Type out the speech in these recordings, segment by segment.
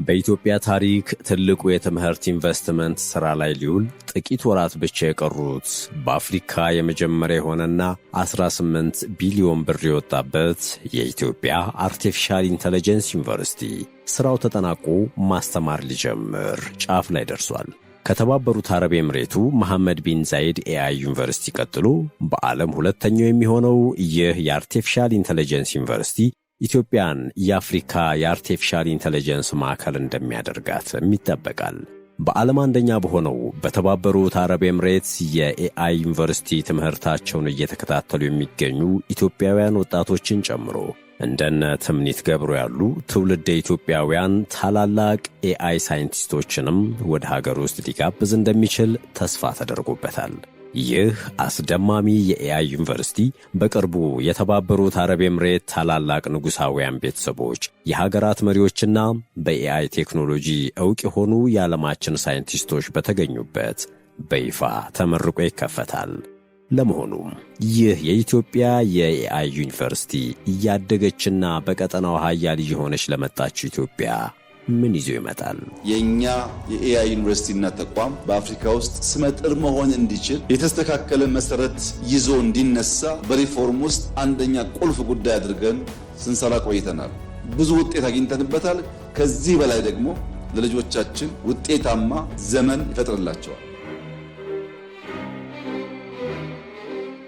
በኢትዮጵያ ታሪክ ትልቁ የትምህርት ኢንቨስትመንት ሥራ ላይ ሊውል ጥቂት ወራት ብቻ የቀሩት በአፍሪካ የመጀመሪያ የሆነና 18 ቢሊዮን ብር የወጣበት የኢትዮጵያ አርቲፊሻል ኢንተለጀንስ ዩኒቨርሲቲ ሥራው ተጠናቆ ማስተማር ሊጀምር ጫፍ ላይ ደርሷል። ከተባበሩት አረብ ኤምሬቱ መሐመድ ቢን ዛይድ ኤአይ ዩኒቨርሲቲ ቀጥሎ በዓለም ሁለተኛው የሚሆነው ይህ የአርቲፊሻል ኢንተለጀንስ ዩኒቨርሲቲ ኢትዮጵያን የአፍሪካ የአርቲፊሻል ኢንተለጀንስ ማዕከል እንደሚያደርጋትም ይጠበቃል። በዓለም አንደኛ በሆነው በተባበሩት አረብ ኤምሬትስ የኤአይ ዩኒቨርሲቲ ትምህርታቸውን እየተከታተሉ የሚገኙ ኢትዮጵያውያን ወጣቶችን ጨምሮ እንደነ ትምኒት ገብሩ ያሉ ትውልደ ኢትዮጵያውያን ታላላቅ ኤአይ ሳይንቲስቶችንም ወደ ሀገር ውስጥ ሊጋብዝ እንደሚችል ተስፋ ተደርጎበታል። ይህ አስደማሚ የኤአይ ዩኒቨርሲቲ በቅርቡ የተባበሩት አረብ ኤምሬት ታላላቅ ንጉሣውያን ቤተሰቦች፣ የሀገራት መሪዎችና በኤአይ ቴክኖሎጂ ዕውቅ የሆኑ የዓለማችን ሳይንቲስቶች በተገኙበት በይፋ ተመርቆ ይከፈታል። ለመሆኑ ይህ የኢትዮጵያ የኤአይ ዩኒቨርሲቲ እያደገችና በቀጠናው ሀያል እየሆነች ለመጣችው ኢትዮጵያ ምን ይዞ ይመጣል? የኛ የኤአይ ዩኒቨርሲቲና ተቋም በአፍሪካ ውስጥ ስመጥር መሆን እንዲችል የተስተካከለ መሰረት ይዞ እንዲነሳ በሪፎርም ውስጥ አንደኛ ቁልፍ ጉዳይ አድርገን ስንሰራ ቆይተናል። ብዙ ውጤት አግኝተንበታል። ከዚህ በላይ ደግሞ ለልጆቻችን ውጤታማ ዘመን ይፈጥርላቸዋል።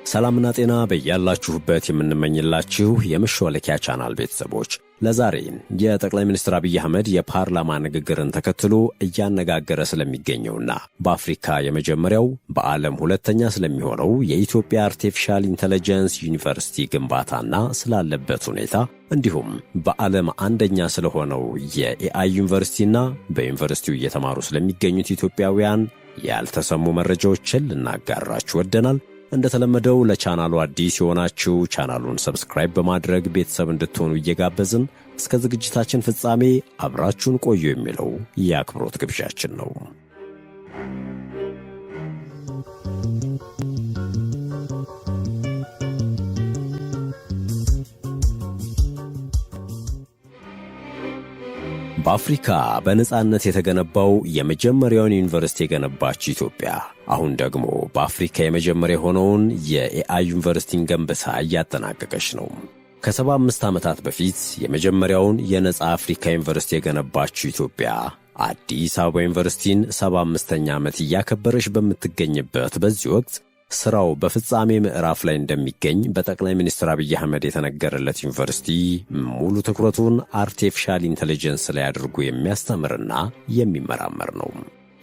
ሰላምና ጤና በያላችሁበት የምንመኝላችሁ የመሿለኪያ ቻናል ቤተሰቦች ለዛሬ የጠቅላይ ሚኒስትር አብይ አህመድ የፓርላማ ንግግርን ተከትሎ እያነጋገረ ስለሚገኘውና በአፍሪካ የመጀመሪያው በዓለም ሁለተኛ ስለሚሆነው የኢትዮጵያ አርቲፊሻል ኢንተለጀንስ ዩኒቨርሲቲ ግንባታና ስላለበት ሁኔታ እንዲሁም በዓለም አንደኛ ስለሆነው የኤአይ ዩኒቨርሲቲና በዩኒቨርሲቲው እየተማሩ ስለሚገኙት ኢትዮጵያውያን ያልተሰሙ መረጃዎችን ልናጋራችሁ ወደናል። እንደተለመደው ለቻናሉ አዲስ የሆናችሁ ቻናሉን ሰብስክራይብ በማድረግ ቤተሰብ እንድትሆኑ እየጋበዝን እስከ ዝግጅታችን ፍጻሜ አብራችሁን ቆዩ የሚለው የአክብሮት ግብዣችን ነው። በአፍሪካ በነጻነት የተገነባው የመጀመሪያውን ዩኒቨርሲቲ የገነባች ኢትዮጵያ አሁን ደግሞ በአፍሪካ የመጀመሪያ የሆነውን የኤአይ ዩኒቨርሲቲን ገንብታ እያጠናቀቀች ነው። ከ75 ዓመታት በፊት የመጀመሪያውን የነጻ አፍሪካ ዩኒቨርሲቲ የገነባችው ኢትዮጵያ አዲስ አበባ ዩኒቨርሲቲን 75ኛ ዓመት እያከበረች በምትገኝበት በዚህ ወቅት ሥራው በፍጻሜ ምዕራፍ ላይ እንደሚገኝ በጠቅላይ ሚኒስትር አብይ አህመድ የተነገረለት ዩኒቨርሲቲ ሙሉ ትኩረቱን አርቲፊሻል ኢንተለጀንስ ላይ አድርጎ የሚያስተምርና የሚመራመር ነው።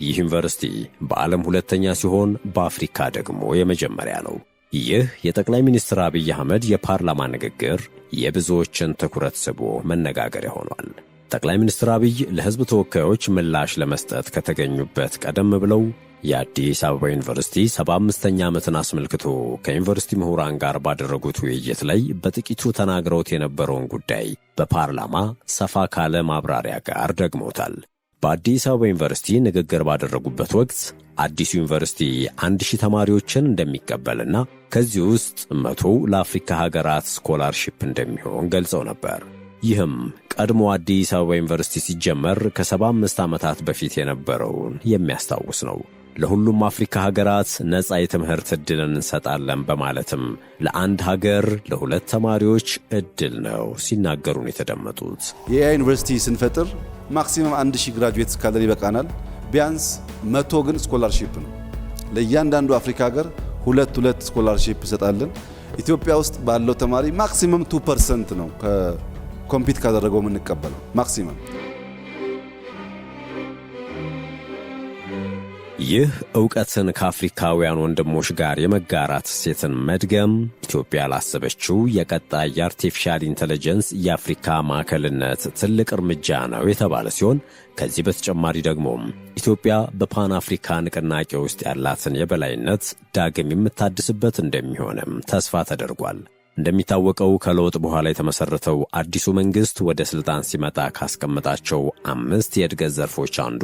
ይህ ዩኒቨርሲቲ በዓለም ሁለተኛ ሲሆን በአፍሪካ ደግሞ የመጀመሪያ ነው። ይህ የጠቅላይ ሚኒስትር አብይ አህመድ የፓርላማ ንግግር የብዙዎችን ትኩረት ስቦ መነጋገሪያ ሆኗል። ጠቅላይ ሚኒስትር አብይ ለሕዝብ ተወካዮች ምላሽ ለመስጠት ከተገኙበት ቀደም ብለው የአዲስ አበባ ዩኒቨርሲቲ 75ኛ ዓመትን አስመልክቶ ከዩኒቨርሲቲ ምሁራን ጋር ባደረጉት ውይይት ላይ በጥቂቱ ተናግረውት የነበረውን ጉዳይ በፓርላማ ሰፋ ካለ ማብራሪያ ጋር ደግመውታል። በአዲስ አበባ ዩኒቨርሲቲ ንግግር ባደረጉበት ወቅት አዲሱ ዩኒቨርሲቲ 1000 ተማሪዎችን እንደሚቀበልና ከዚህ ውስጥ 100 ለአፍሪካ ሀገራት ስኮላርሺፕ እንደሚሆን ገልጸው ነበር። ይህም ቀድሞ አዲስ አበባ ዩኒቨርሲቲ ሲጀመር ከ75 ዓመታት በፊት የነበረውን የሚያስታውስ ነው። ለሁሉም አፍሪካ ሀገራት ነጻ የትምህርት ዕድልን እንሰጣለን በማለትም ለአንድ ሀገር ለሁለት ተማሪዎች ዕድል ነው ሲናገሩን የተደመጡት። የኤአይ ዩኒቨርሲቲ ስንፈጥር ማክሲመም 1000 ግራጁዌትስ ካለን ይበቃናል። ቢያንስ 100 ግን ስኮላርሺፕ ነው። ለእያንዳንዱ አፍሪካ ሀገር ሁለት ስኮላርሺፕ እንሰጣለን። ኢትዮጵያ ውስጥ ባለው ተማሪ ማክሲመም 2% ነው ኮምፒት ካደረገው የምንቀበለው ማክሲመም። ይህ ዕውቀትን ከአፍሪካውያን ወንድሞች ጋር የመጋራት እሴትን መድገም ኢትዮጵያ ላሰበችው የቀጣይ የአርቲፊሻል ኢንተለጀንስ የአፍሪካ ማዕከልነት ትልቅ እርምጃ ነው የተባለ ሲሆን ከዚህ በተጨማሪ ደግሞ ኢትዮጵያ በፓን አፍሪካ ንቅናቄ ውስጥ ያላትን የበላይነት ዳግም የምታድስበት እንደሚሆንም ተስፋ ተደርጓል። እንደሚታወቀው ከለውጥ በኋላ የተመሰረተው አዲሱ መንግስት ወደ ስልጣን ሲመጣ ካስቀመጣቸው 5 የእድገት ዘርፎች አንዱ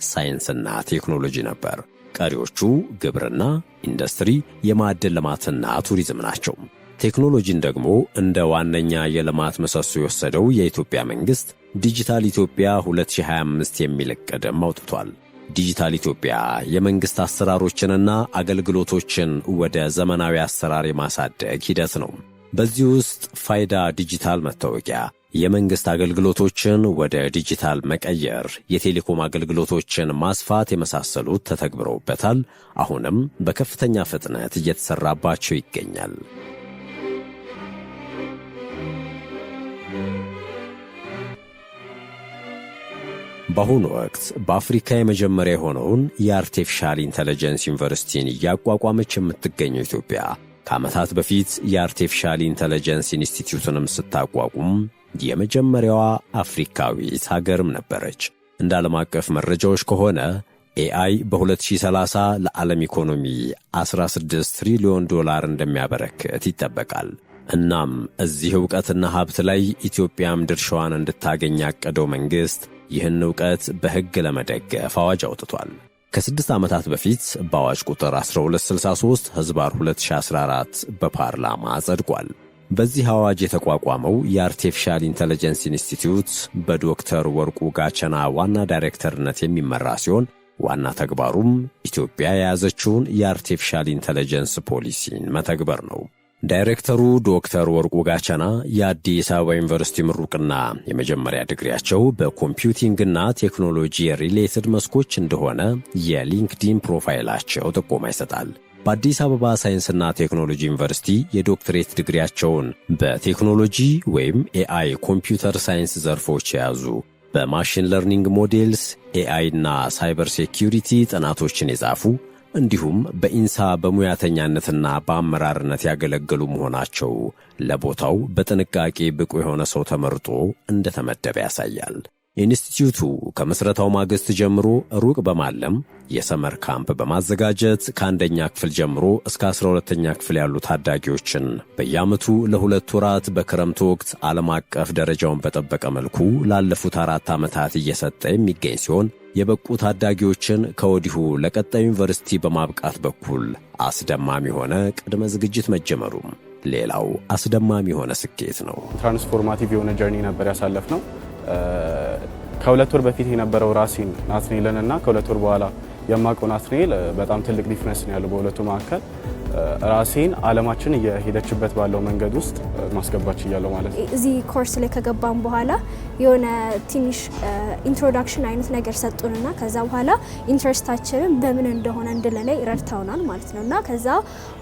ሳይንስና ቴክኖሎጂ ነበር። ቀሪዎቹ ግብርና፣ ኢንዱስትሪ፣ የማዕድን ልማትና ቱሪዝም ናቸው። ቴክኖሎጂን ደግሞ እንደ ዋነኛ የልማት ምሰሶ የወሰደው የኢትዮጵያ መንግስት ዲጂታል ኢትዮጵያ 2025 የሚል ዕቅድም አውጥቷል። ዲጂታል ኢትዮጵያ የመንግስት አሰራሮችንና አገልግሎቶችን ወደ ዘመናዊ አሰራር የማሳደግ ሂደት ነው። በዚህ ውስጥ ፋይዳ ዲጂታል መታወቂያ የመንግስት አገልግሎቶችን ወደ ዲጂታል መቀየር፣ የቴሌኮም አገልግሎቶችን ማስፋት የመሳሰሉት ተተግብረውበታል። አሁንም በከፍተኛ ፍጥነት እየተሰራባቸው ይገኛል። በአሁኑ ወቅት በአፍሪካ የመጀመሪያ የሆነውን የአርቲፊሻል ኢንተለጀንስ ዩኒቨርሲቲን እያቋቋመች የምትገኘው ኢትዮጵያ ከዓመታት በፊት የአርቲፊሻል ኢንተለጀንስ ኢንስቲትዩትንም ስታቋቁም የመጀመሪያዋ አፍሪካዊት ሀገርም ነበረች። እንደ ዓለም አቀፍ መረጃዎች ከሆነ ኤአይ በ2030 ለዓለም ኢኮኖሚ $16 ትሪሊዮን እንደሚያበረክት ይጠበቃል። እናም እዚህ ዕውቀትና ሀብት ላይ ኢትዮጵያም ድርሻዋን እንድታገኝ ያቀደው መንግሥት ይህን ዕውቀት በሕግ ለመደገፍ አዋጅ አውጥቷል። ከ6 ዓመታት በፊት በአዋጅ ቁጥር 1263/2014 በፓርላማ ጸድቋል። በዚህ አዋጅ የተቋቋመው የአርቲፊሻል ኢንተለጀንስ ኢንስቲትዩት በዶክተር ወርቁ ጋቸና ዋና ዳይሬክተርነት የሚመራ ሲሆን ዋና ተግባሩም ኢትዮጵያ የያዘችውን የአርቲፊሻል ኢንተለጀንስ ፖሊሲን መተግበር ነው። ዳይሬክተሩ ዶክተር ወርቁ ጋቸና የአዲስ አበባ ዩኒቨርሲቲ ምሩቅና የመጀመሪያ ዲግሪያቸው በኮምፒውቲንግና ቴክኖሎጂ ሪሌትድ መስኮች እንደሆነ የሊንክዲን ፕሮፋይላቸው ጥቆማ ይሰጣል። በአዲስ አበባ ሳይንስና ቴክኖሎጂ ዩኒቨርሲቲ የዶክትሬት ዲግሪያቸውን በቴክኖሎጂ ወይም ኤአይ ኮምፒውተር ሳይንስ ዘርፎች የያዙ በማሽን ለርኒንግ ሞዴልስ፣ ኤአይ እና ሳይበር ሴኪዩሪቲ ጥናቶችን የጻፉ እንዲሁም በኢንሳ በሙያተኛነትና በአመራርነት ያገለገሉ መሆናቸው ለቦታው በጥንቃቄ ብቁ የሆነ ሰው ተመርጦ እንደተመደበ ያሳያል። ኢንስቲትዩቱ ከምስረታው ማግስት ጀምሮ ሩቅ በማለም የሰመር ካምፕ በማዘጋጀት ከአንደኛ ክፍል ጀምሮ እስከ 12ኛ ክፍል ያሉ ታዳጊዎችን በየዓመቱ ለ2 ወራት በክረምት ወቅት ዓለም አቀፍ ደረጃውን በጠበቀ መልኩ ላለፉት 4 ዓመታት እየሰጠ የሚገኝ ሲሆን የበቁ ታዳጊዎችን ከወዲሁ ለቀጣዩ ዩኒቨርሲቲ በማብቃት በኩል አስደማሚ የሆነ ቅድመ ዝግጅት መጀመሩ ሌላው አስደማሚ የሆነ ስኬት ነው። ትራንስፎርማቲቭ የሆነ ጀርኒ ነበር ያሳለፍነው። ከ2 ወር በፊት የነበረው ራሴን ናትናኤልን እና ከ2 ወር በኋላ የማውቀው ናትናኤል በጣም ትልቅ ዲፍረንስ ነው ያለው በሁለቱ መካከል። ራሴን ዓለማችን እየሄደችበት ባለው መንገድ ውስጥ ማስገባት ችያለሁ ማለት ነው። እዚህ ኮርስ ላይ ከገባን በኋላ የሆነ ትንሽ ኢንትሮዳክሽን አይነት ነገር ሰጡንና ከዛ በኋላ ኢንትረስታችንን በምን እንደሆነ እንድንለይ ረድተውናል ማለት ነው። እና ከዛ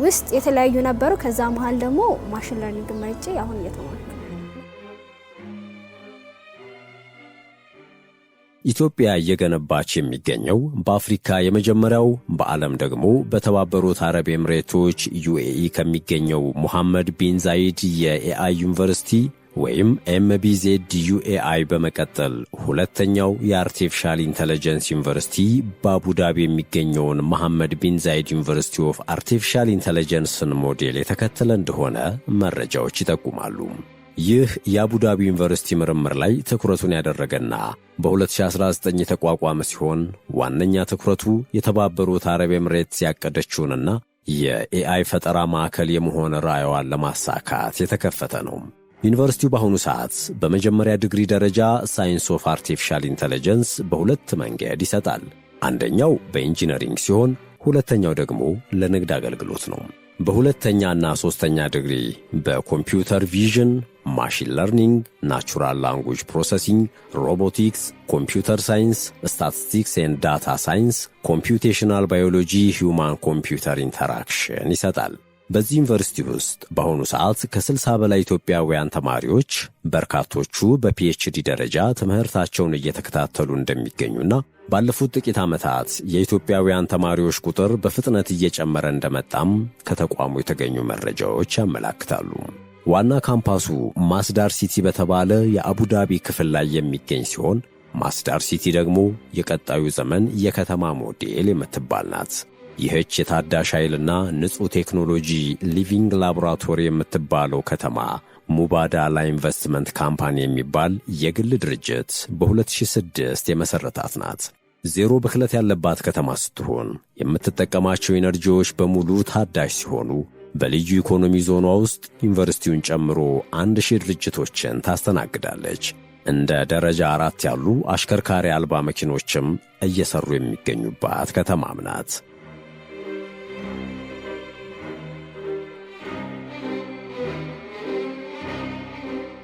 ውስጥ የተለያዩ ነበሩ። ከዛ መሃል ደግሞ ማሽን ለርኒንግ መርጬ አሁን እየተማርኩ ነው። ኢትዮጵያ እየገነባች የሚገኘው በአፍሪካ የመጀመሪያው በዓለም ደግሞ በተባበሩት አረብ ኤምሬቶች ዩኤኢ ከሚገኘው ሙሐመድ ቢን ዛይድ የኤአይ ዩኒቨርሲቲ ወይም ኤምቢዜድ ዩኤአይ በመቀጠል ሁለተኛው የአርቲፊሻል ኢንተለጀንስ ዩኒቨርሲቲ በአቡዳቢ የሚገኘውን መሐመድ ቢን ዛይድ ዩኒቨርሲቲ ኦፍ አርቲፊሻል ኢንተለጀንስን ሞዴል የተከተለ እንደሆነ መረጃዎች ይጠቁማሉ። ይህ የአቡዳቢ ዩኒቨርሲቲ ምርምር ላይ ትኩረቱን ያደረገና በ2019 የተቋቋመ ሲሆን ዋነኛ ትኩረቱ የተባበሩት አረብ ኤምሬትስ ያቀደችውንና የኤአይ ፈጠራ ማዕከል የመሆን ራዕይዋን ለማሳካት የተከፈተ ነው። ዩኒቨርሲቲው በአሁኑ ሰዓት በመጀመሪያ ዲግሪ ደረጃ ሳይንስ ኦፍ አርቲፊሻል ኢንተለጀንስ በሁለት መንገድ ይሰጣል። አንደኛው በኢንጂነሪንግ ሲሆን ሁለተኛው ደግሞ ለንግድ አገልግሎት ነው። በሁለተኛና ሶስተኛ ዲግሪ በኮምፒውተር ቪዥን፣ ማሽን ለርኒንግ፣ ናቹራል ላንጉጅ ፕሮሰሲንግ፣ ሮቦቲክስ፣ ኮምፒውተር ሳይንስ፣ ስታቲስቲክስ ኤንድ ዳታ ሳይንስ፣ ኮምፒውቴሽናል ባዮሎጂ፣ ሂውማን ኮምፒውተር ኢንተራክሽን ይሰጣል። በዚህ ዩኒቨርሲቲ ውስጥ በአሁኑ ሰዓት ከ60 በላይ ኢትዮጵያውያን ተማሪዎች በርካቶቹ በፒኤችዲ ደረጃ ትምህርታቸውን እየተከታተሉ እንደሚገኙና ባለፉት ጥቂት ዓመታት የኢትዮጵያውያን ተማሪዎች ቁጥር በፍጥነት እየጨመረ እንደመጣም ከተቋሙ የተገኙ መረጃዎች ያመላክታሉ። ዋና ካምፓሱ ማስዳር ሲቲ በተባለ የአቡዳቢ ክፍል ላይ የሚገኝ ሲሆን ማስዳር ሲቲ ደግሞ የቀጣዩ ዘመን የከተማ ሞዴል የምትባል ናት። ይህች የታዳሽ ኃይልና ንጹሕ ቴክኖሎጂ ሊቪንግ ላቦራቶሪ የምትባለው ከተማ ሙባዳላ ኢንቨስትመንት ካምፓኒ የሚባል የግል ድርጅት በ2006 የመሠረታት ናት። ዜሮ ብክለት ያለባት ከተማ ስትሆን የምትጠቀማቸው ኢነርጂዎች በሙሉ ታዳሽ ሲሆኑ በልዩ ኢኮኖሚ ዞኗ ውስጥ ዩኒቨርሲቲውን ጨምሮ 1000 ድርጅቶችን ታስተናግዳለች። እንደ ደረጃ 4 ያሉ አሽከርካሪ አልባ መኪኖችም እየሰሩ የሚገኙባት ከተማም ናት።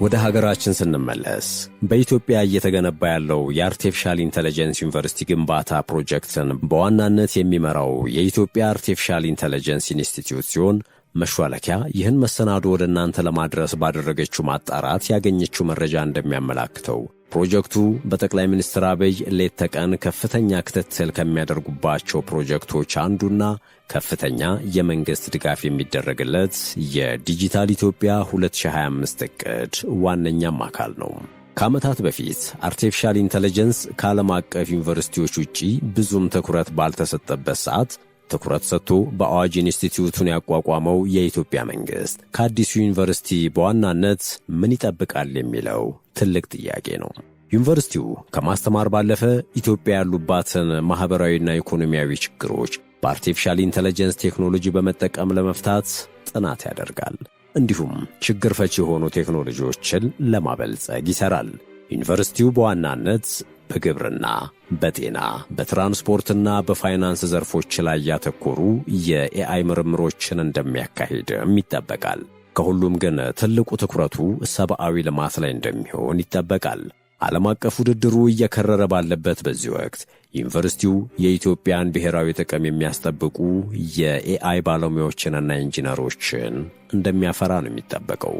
ወደ ሀገራችን ስንመለስ በኢትዮጵያ እየተገነባ ያለው የአርቲፊሻል ኢንተለጀንስ ዩኒቨርሲቲ ግንባታ ፕሮጀክትን በዋናነት የሚመራው የኢትዮጵያ አርቲፊሻል ኢንተለጀንስ ኢንስቲትዩት ሲሆን መሿለኪያ ይህን መሰናዶ ወደ እናንተ ለማድረስ ባደረገችው ማጣራት ያገኘችው መረጃ እንደሚያመላክተው ፕሮጀክቱ በጠቅላይ ሚኒስትር አብይ ሌት ተቀን ከፍተኛ ክትትል ከሚያደርጉባቸው ፕሮጀክቶች አንዱና ከፍተኛ የመንግስት ድጋፍ የሚደረግለት የዲጂታል ኢትዮጵያ 2025 ዕቅድ ዋነኛም አካል ነው። ከዓመታት በፊት አርቲፊሻል ኢንተለጀንስ ከዓለም አቀፍ ዩኒቨርሲቲዎች ውጪ ብዙም ትኩረት ባልተሰጠበት ሰዓት ትኩረት ሰጥቶ በአዋጅ ኢንስቲትዩቱን ያቋቋመው የኢትዮጵያ መንግስት ከአዲሱ ዩኒቨርሲቲ በዋናነት ምን ይጠብቃል የሚለው ትልቅ ጥያቄ ነው። ዩኒቨርሲቲው ከማስተማር ባለፈ ኢትዮጵያ ያሉባትን ማህበራዊና ኢኮኖሚያዊ ችግሮች በአርቲፊሻል ኢንተለጀንስ ቴክኖሎጂ በመጠቀም ለመፍታት ጥናት ያደርጋል። እንዲሁም ችግር ፈቺ የሆኑ ቴክኖሎጂዎችን ለማበልጸግ ይሰራል። ዩኒቨርሲቲው በዋናነት በግብርና፣ በጤና፣ በትራንስፖርትና በፋይናንስ ዘርፎች ላይ ያተኮሩ የኤአይ ምርምሮችን እንደሚያካሂድም ይጠበቃል። ከሁሉም ግን ትልቁ ትኩረቱ ሰብአዊ ልማት ላይ እንደሚሆን ይጠበቃል። ዓለም አቀፍ ውድድሩ እየከረረ ባለበት በዚህ ወቅት ዩኒቨርሲቲው የኢትዮጵያን ብሔራዊ ጥቅም የሚያስጠብቁ የኤአይ ባለሙያዎችንና ኢንጂነሮችን እንደሚያፈራ ነው የሚጠበቀው።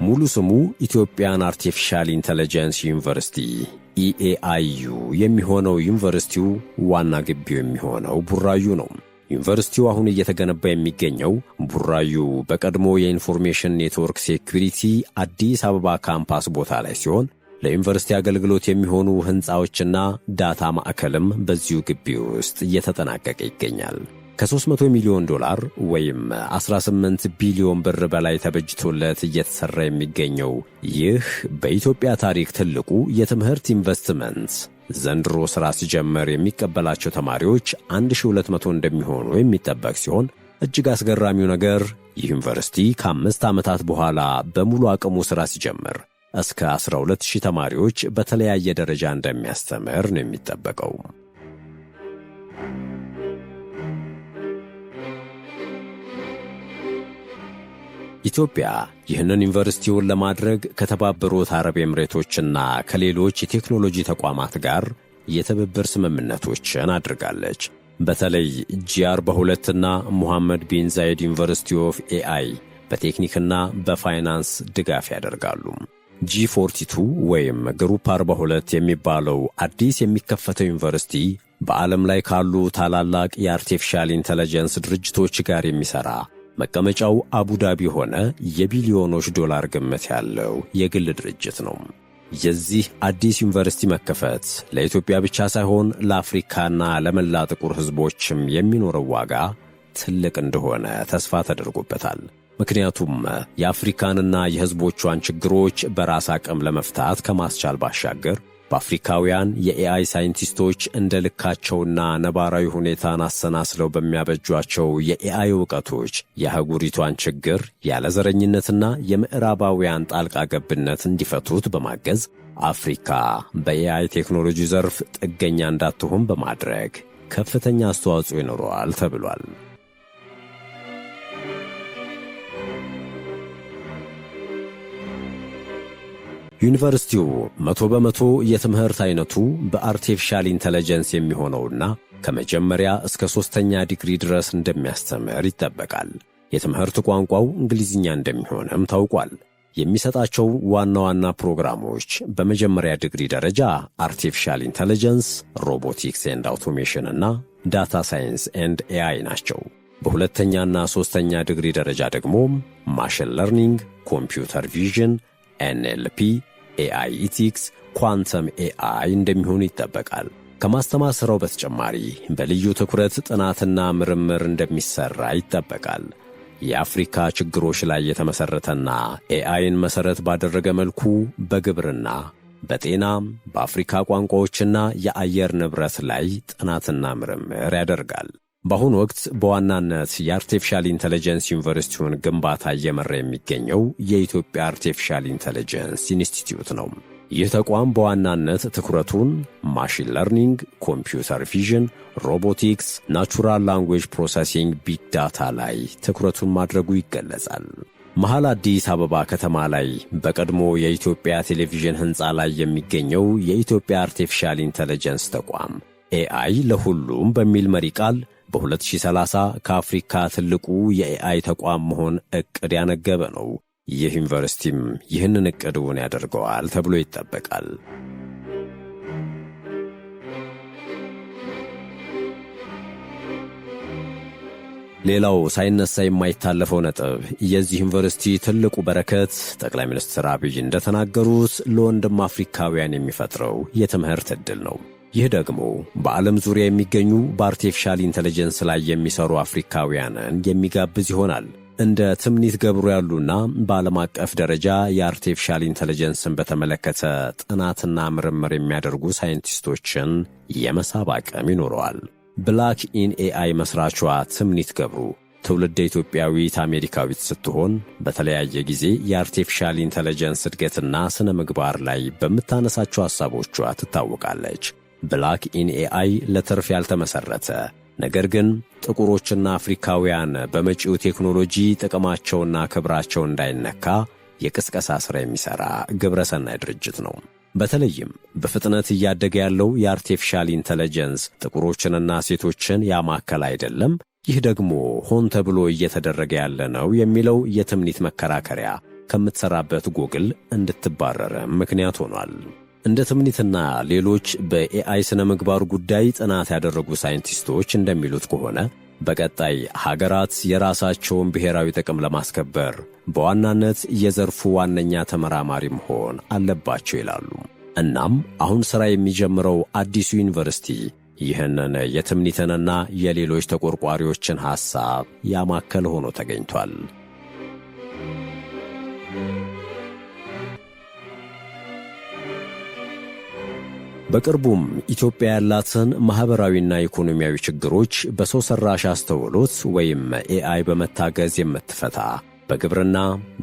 ሙሉ ስሙ ኢትዮጵያን አርቲፊሻል ኢንተለጀንስ ዩኒቨርሲቲ ኢኤአይዩ የሚሆነው ዩኒቨርሲቲው ዋና ግቢው የሚሆነው ቡራዩ ነው። ዩኒቨርሲቲው አሁን እየተገነባ የሚገኘው ቡራዩ በቀድሞ የኢንፎርሜሽን ኔትወርክ ሴኩሪቲ አዲስ አበባ ካምፓስ ቦታ ላይ ሲሆን ለዩኒቨርሲቲ አገልግሎት የሚሆኑ ሕንፃዎችና ዳታ ማዕከልም በዚሁ ግቢ ውስጥ እየተጠናቀቀ ይገኛል። ከ300 ሚሊዮን ዶላር ወይም 18 ቢሊዮን ብር በላይ ተበጅቶለት እየተሰራ የሚገኘው ይህ በኢትዮጵያ ታሪክ ትልቁ የትምህርት ኢንቨስትመንት ዘንድሮ ሥራ ሲጀመር የሚቀበላቸው ተማሪዎች 1200 እንደሚሆኑ የሚጠበቅ ሲሆን እጅግ አስገራሚው ነገር ይህ ዩኒቨርሲቲ ከ5 ዓመታት በኋላ በሙሉ አቅሙ ሥራ ሲጀምር እስከ 12000 ተማሪዎች በተለያየ ደረጃ እንደሚያስተምር ነው የሚጠበቀው። ኢትዮጵያ ይህንን ዩኒቨርሲቲውን ለማድረግ ከተባበሩት አረብ ኤምሬቶችና ከሌሎች የቴክኖሎጂ ተቋማት ጋር የትብብር ስምምነቶችን አድርጋለች። በተለይ ጂ42ና ሙሐመድ ቢን ዛይድ ዩኒቨርሲቲ ኦፍ ኤአይ በቴክኒክና በፋይናንስ ድጋፍ ያደርጋሉ። ጂ42 ወይም ግሩፕ 42 የሚባለው አዲስ የሚከፈተው ዩኒቨርሲቲ በዓለም ላይ ካሉ ታላላቅ የአርቲፊሻል ኢንተለጀንስ ድርጅቶች ጋር የሚሠራ መቀመጫው አቡዳቢ ሆነ የቢሊዮኖች ዶላር ግምት ያለው የግል ድርጅት ነው። የዚህ አዲስ ዩኒቨርሲቲ መከፈት ለኢትዮጵያ ብቻ ሳይሆን ለአፍሪካና ለመላ ጥቁር ሕዝቦችም የሚኖረው ዋጋ ትልቅ እንደሆነ ተስፋ ተደርጎበታል። ምክንያቱም የአፍሪካንና የሕዝቦቿን ችግሮች በራስ አቅም ለመፍታት ከማስቻል ባሻገር በአፍሪካውያን የኤአይ ሳይንቲስቶች እንደ ልካቸውና ነባራዊ ሁኔታን አሰናስለው በሚያበጇቸው የኤአይ ዕውቀቶች የአህጉሪቷን ችግር ያለ ዘረኝነትና የምዕራባውያን ጣልቃ ገብነት እንዲፈቱት በማገዝ አፍሪካ በኤአይ ቴክኖሎጂ ዘርፍ ጥገኛ እንዳትሆን በማድረግ ከፍተኛ አስተዋጽኦ ይኖረዋል ተብሏል። ዩኒቨርሲቲው 100% የትምህርት አይነቱ በአርቲፊሻል ኢንተለጀንስ የሚሆነውና ከመጀመሪያ እስከ 3ኛ ዲግሪ ድረስ እንደሚያስተምር ይጠበቃል። የትምህርት ቋንቋው እንግሊዝኛ እንደሚሆንም ታውቋል። የሚሰጣቸው ዋና ዋና ፕሮግራሞች በመጀመሪያ ዲግሪ ደረጃ አርቲፊሻል ኢንተለጀንስ፣ ሮቦቲክስ ኤንድ አውቶሜሽን እና ዳታ ሳይንስ ኤንድ ኤአይ ናቸው። በሁለተኛና 3ኛ ዲግሪ ደረጃ ደግሞ ማሽን ለርኒንግ፣ ኮምፒውተር ቪዥን፣ ኤንኤልፒ፣ ኤአይ ኢቲክስ፣ ኳንተም ኤአይ እንደሚሆኑ ይጠበቃል። ከማስተማር ሥራው በተጨማሪ በልዩ ትኩረት ጥናትና ምርምር እንደሚሠራ ይጠበቃል። የአፍሪካ ችግሮች ላይ የተመሠረተና ኤአይን መሠረት ባደረገ መልኩ በግብርና፣ በጤና፣ በአፍሪካ ቋንቋዎችና የአየር ንብረት ላይ ጥናትና ምርምር ያደርጋል። በአሁኑ ወቅት በዋናነት የአርቲፊሻል ኢንተለጀንስ ዩኒቨርሲቲውን ግንባታ እየመራ የሚገኘው የኢትዮጵያ አርቲፊሻል ኢንተለጀንስ ኢንስቲትዩት ነው። ይህ ተቋም በዋናነት ትኩረቱን ማሽን ለርኒንግ፣ ኮምፒውተር ቪዥን፣ ሮቦቲክስ፣ ናቹራል ላንጉዌጅ ፕሮሰሲንግ፣ ቢግ ዳታ ላይ ትኩረቱን ማድረጉ ይገለጻል። መሃል አዲስ አበባ ከተማ ላይ በቀድሞ የኢትዮጵያ ቴሌቪዥን ሕንፃ ላይ የሚገኘው የኢትዮጵያ አርቲፊሻል ኢንተለጀንስ ተቋም ኤአይ ለሁሉም በሚል መሪ ቃል በ2030 ከአፍሪካ ትልቁ የኤአይ ተቋም መሆን ዕቅድ ያነገበ ነው። ይህ ዩኒቨርሲቲም ይህንን ዕቅዱን ያደርገዋል ተብሎ ይጠበቃል። ሌላው ሳይነሳ የማይታለፈው ነጥብ የዚህ ዩኒቨርሲቲ ትልቁ በረከት ጠቅላይ ሚኒስትር አብይ እንደተናገሩት ለወንድም አፍሪካውያን የሚፈጥረው የትምህርት ዕድል ነው። ይህ ደግሞ በዓለም ዙሪያ የሚገኙ በአርቲፊሻል ኢንተለጀንስ ላይ የሚሰሩ አፍሪካውያንን የሚጋብዝ ይሆናል። እንደ ትምኒት ገብሩ ያሉና በዓለም አቀፍ ደረጃ የአርቲፊሻል ኢንተለጀንስን በተመለከተ ጥናትና ምርምር የሚያደርጉ ሳይንቲስቶችን የመሳብ አቅም ይኖረዋል። ብላክ ኢን ኤአይ መስራቿ ትምኒት ገብሩ ትውልደ ኢትዮጵያዊት አሜሪካዊት ስትሆን በተለያየ ጊዜ የአርቲፊሻል ኢንተለጀንስ እድገትና ስነ ምግባር ላይ በምታነሳቸው ሐሳቦቿ ትታወቃለች። ብላክ ኢን ኤአይ ለትርፍ ያልተመሰረተ ነገር ግን ጥቁሮችና አፍሪካውያን በመጪው ቴክኖሎጂ ጥቅማቸውና ክብራቸው እንዳይነካ የቅስቀሳ ሥራ የሚሠራ ግብረሰናይ ድርጅት ነው። በተለይም በፍጥነት እያደገ ያለው የአርቲፊሻል ኢንተለጀንስ ጥቁሮችንና ሴቶችን ያማከለ አይደለም፣ ይህ ደግሞ ሆን ተብሎ እየተደረገ ያለ ነው የሚለው የትምኒት መከራከሪያ ከምትሠራበት ጎግል እንድትባረር ምክንያት ሆኗል። እንደ ትምኒትና ሌሎች በኤአይ ስነ ምግባር ጉዳይ ጥናት ያደረጉ ሳይንቲስቶች እንደሚሉት ከሆነ በቀጣይ ሀገራት የራሳቸውን ብሔራዊ ጥቅም ለማስከበር በዋናነት የዘርፉ ዋነኛ ተመራማሪ መሆን አለባቸው ይላሉ። እናም አሁን ሥራ የሚጀምረው አዲሱ ዩኒቨርሲቲ ይህንን የትምኒትንና የሌሎች ተቆርቋሪዎችን ሐሳብ ያማከለ ሆኖ ተገኝቷል። በቅርቡም ኢትዮጵያ ያላትን ማኅበራዊና ኢኮኖሚያዊ ችግሮች በሰው ሠራሽ አስተውሎት ወይም ኤአይ በመታገዝ የምትፈታ በግብርና፣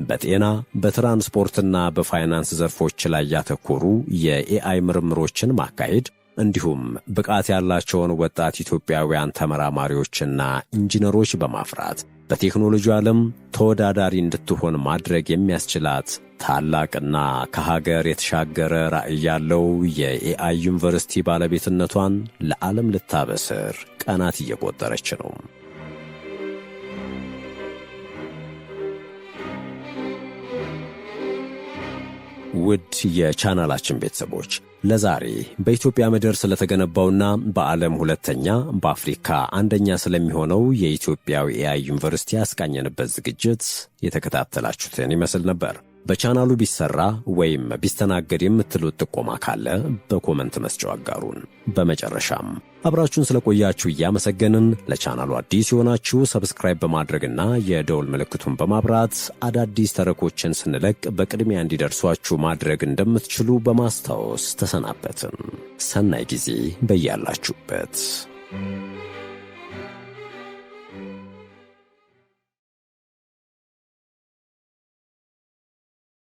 በጤና፣ በትራንስፖርትና በፋይናንስ ዘርፎች ላይ ያተኮሩ የኤአይ ምርምሮችን ማካሄድ እንዲሁም ብቃት ያላቸውን ወጣት ኢትዮጵያውያን ተመራማሪዎችና ኢንጂነሮች በማፍራት በቴክኖሎጂ ዓለም ተወዳዳሪ እንድትሆን ማድረግ የሚያስችላት ታላቅና ከሀገር የተሻገረ ራዕይ ያለው የኤአይ ዩኒቨርሲቲ ባለቤትነቷን ለዓለም ልታበስር ቀናት እየቆጠረች ነው። ውድ የቻናላችን ቤተሰቦች ለዛሬ በኢትዮጵያ ምድር ስለተገነባውና በዓለም ሁለተኛ በአፍሪካ አንደኛ ስለሚሆነው የኢትዮጵያው ኤአይ ዩኒቨርሲቲ ያስቃኘንበት ዝግጅት የተከታተላችሁትን ይመስል ነበር። በቻናሉ ቢሰራ ወይም ቢስተናገድ የምትሉት ጥቆማ ካለ በኮመንት መስጫው አጋሩን። በመጨረሻም አብራችሁን ስለቆያችሁ እያመሰገንን ለቻናሉ አዲስ የሆናችሁ ሰብስክራይብ በማድረግና የደውል ምልክቱን በማብራት አዳዲስ ተረኮችን ስንለቅ በቅድሚያ እንዲደርሷችሁ ማድረግ እንደምትችሉ በማስታወስ ተሰናበትን። ሰናይ ጊዜ በያላችሁበት።